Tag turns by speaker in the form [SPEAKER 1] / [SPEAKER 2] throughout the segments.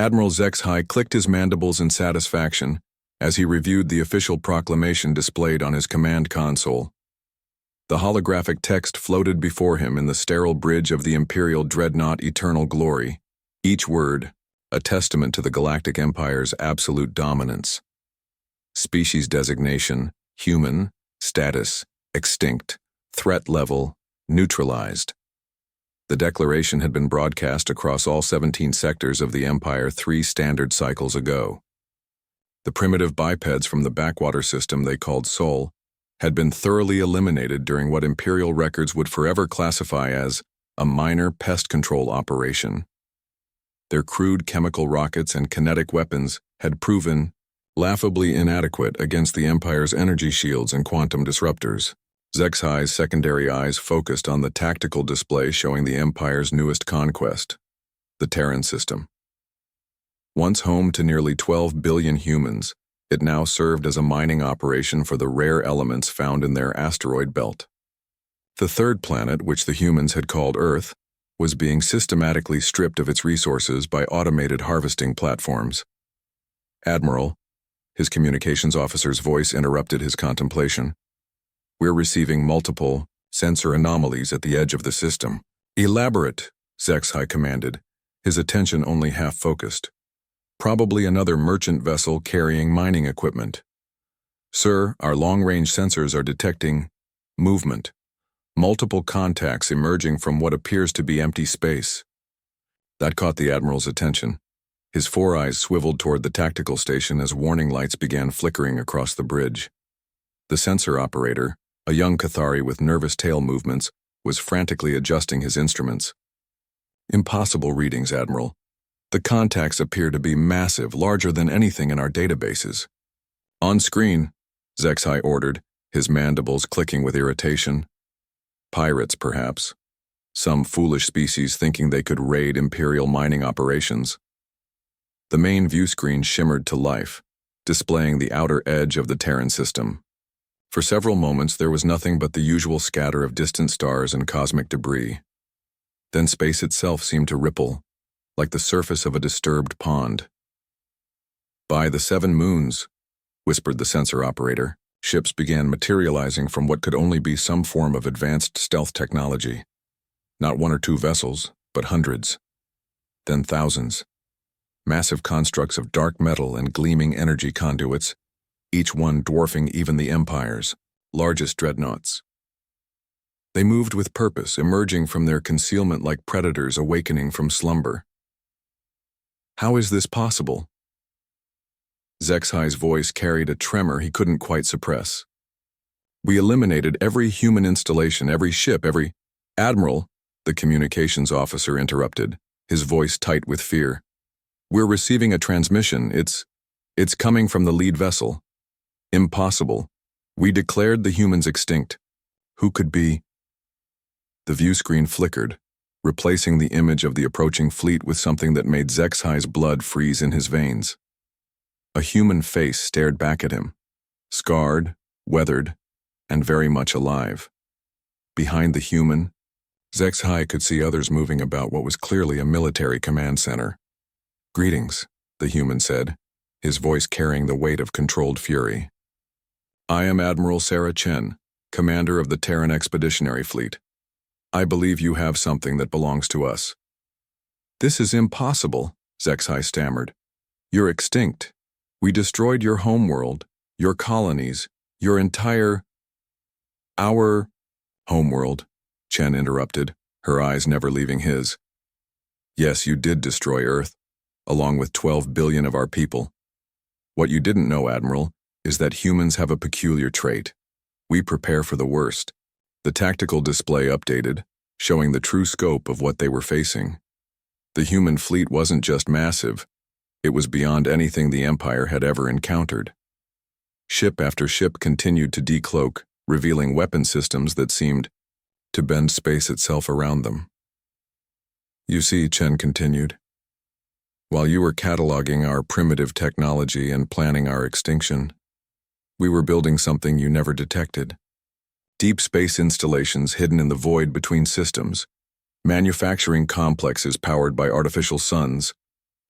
[SPEAKER 1] Admiral Zexhai clicked his mandibles in satisfaction as he reviewed the official proclamation displayed on his command console. The holographic text floated before him in the sterile bridge of the Imperial Dreadnought Eternal Glory, each word a testament to the Galactic Empire's absolute dominance. Species designation, human, status, extinct, threat level, neutralized. The declaration had been broadcast across all 17 sectors of the Empire 3 standard cycles ago. The primitive bipeds from the backwater system they called Sol had been thoroughly eliminated during what Imperial records would forever classify as a minor pest control operation. Their crude chemical rockets and kinetic weapons had proven laughably inadequate against the Empire's energy shields and quantum disruptors. Zexhai's secondary eyes focused on the tactical display showing the Empire's newest conquest, the Terran system. Once home to nearly 12 billion humans, it now served as a mining operation for the rare elements found in their asteroid belt. The third planet, which the humans had called Earth, was being systematically stripped of its resources by automated harvesting platforms. Admiral, his communications officer's voice interrupted his contemplation. We're receiving multiple sensor anomalies at the edge of the system. Elaborate, Zexhai commanded, his attention only half focused. Probably another merchant vessel carrying mining equipment. Sir, our long-range sensors are detecting movement. Multiple contacts emerging from what appears to be empty space. That caught the Admiral's attention. His four eyes swiveled toward the tactical station as warning lights began flickering across the bridge. The sensor operator, a young Cathari with nervous tail movements, was frantically adjusting his instruments. Impossible readings, Admiral. The contacts appear to be massive, larger than anything in our databases. On screen, Zexhai ordered, his mandibles clicking with irritation. Pirates, perhaps. Some foolish species thinking they could raid Imperial mining operations. The main view screen shimmered to life, displaying the outer edge of the Terran system. For several moments there was nothing but the usual scatter of distant stars and cosmic debris. Then space itself seemed to ripple, like the surface of a disturbed pond. By the 7 moons, whispered the sensor operator, ships began materializing from what could only be some form of advanced stealth technology. Not 1 or 2 vessels, but hundreds. Then thousands. Massive constructs of dark metal and gleaming energy conduits, each one dwarfing even the Empire's largest dreadnoughts. They moved with purpose, emerging from their concealment like predators awakening from slumber. How is this possible? Zexhai's voice carried a tremor he couldn't quite suppress. We eliminated every human installation, every ship, every... Admiral, the communications officer interrupted, his voice tight with fear. We're receiving a transmission. It's coming from the lead vessel. Impossible. We declared the humans extinct. Who could be? The view screen flickered, replacing the image of the approaching fleet with something that made Zexhai's blood freeze in his veins. A human face stared back at him, scarred, weathered, and very much alive. Behind the human, Zexhai could see others moving about what was clearly a military command center. Greetings, the human said, his voice carrying the weight of controlled fury. I am Admiral Sarah Chen, commander of the Terran Expeditionary Fleet. I believe you have something that belongs to us. This is impossible, Zexhai stammered. You're extinct. We destroyed your homeworld, your colonies, your entire... Our homeworld, Chen interrupted, her eyes never leaving his. Yes, you did destroy Earth, along with 12 billion of our people. What you didn't know, Admiral, is that humans have a peculiar trait. We prepare for the worst. The tactical display updated, showing the true scope of what they were facing. The human fleet wasn't just massive, it was beyond anything the Empire had ever encountered. Ship after ship continued to decloak, revealing weapon systems that seemed to bend space itself around them. You see, Chen continued, while you were cataloging our primitive technology and planning our extinction, we were building something you never detected. Deep space installations hidden in the void between systems, manufacturing complexes powered by artificial suns.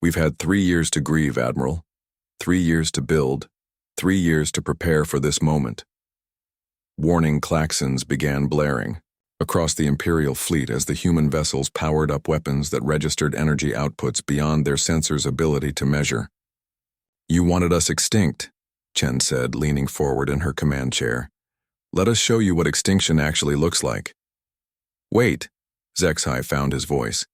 [SPEAKER 1] We've had 3 years to grieve, Admiral. 3 years to build. 3 years to prepare for this moment. Warning klaxons began blaring across the Imperial fleet as the human vessels powered up weapons that registered energy outputs beyond their sensors' ability to measure. You wanted us extinct, Chen said, leaning forward in her command chair. Let us show you what extinction actually looks like. Wait, Zexai found his voice.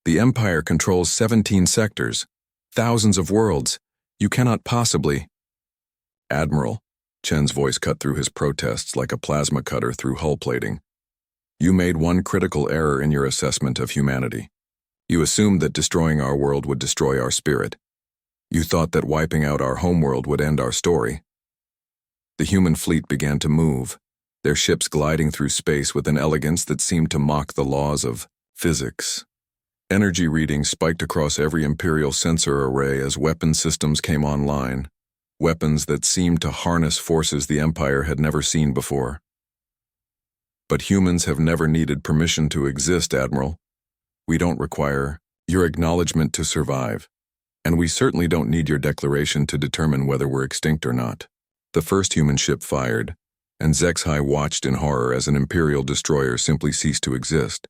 [SPEAKER 1] The Empire controls 17 sectors, thousands of worlds. You cannot possibly. Admiral, Chen's voice cut through his protests like a plasma cutter through hull plating. You made one critical error in your assessment of humanity. You assumed that destroying our world would destroy our spirit. You thought that wiping out our homeworld would end our story. The human fleet began to move, their ships gliding through space with an elegance that seemed to mock the laws of physics. Energy readings spiked across every Imperial sensor array as weapon systems came online, weapons that seemed to harness forces the Empire had never seen before. But humans have never needed permission to exist, Admiral. We don't require your acknowledgement to survive, and we certainly don't need your declaration to determine whether we're extinct or not. The first human ship fired, and Zexai watched in horror as an Imperial destroyer simply ceased to exist.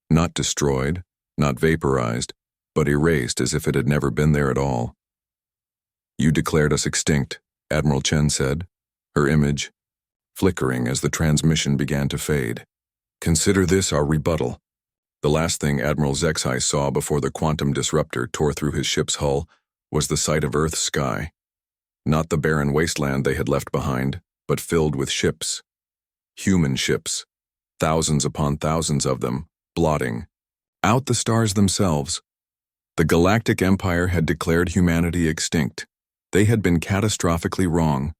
[SPEAKER 1] Not destroyed, not vaporized, but erased as if it had never been there at all. You declared us extinct, Admiral Chen said, her image flickering as the transmission began to fade. Consider this our rebuttal. The last thing Admiral Zexai saw before the quantum disruptor tore through his ship's hull was the sight of Earth's sky. Not the barren wasteland they had left behind, but filled with ships. Human ships, thousands upon thousands of them, blotting out the stars themselves. The Galactic Empire had declared humanity extinct. They had been catastrophically wrong.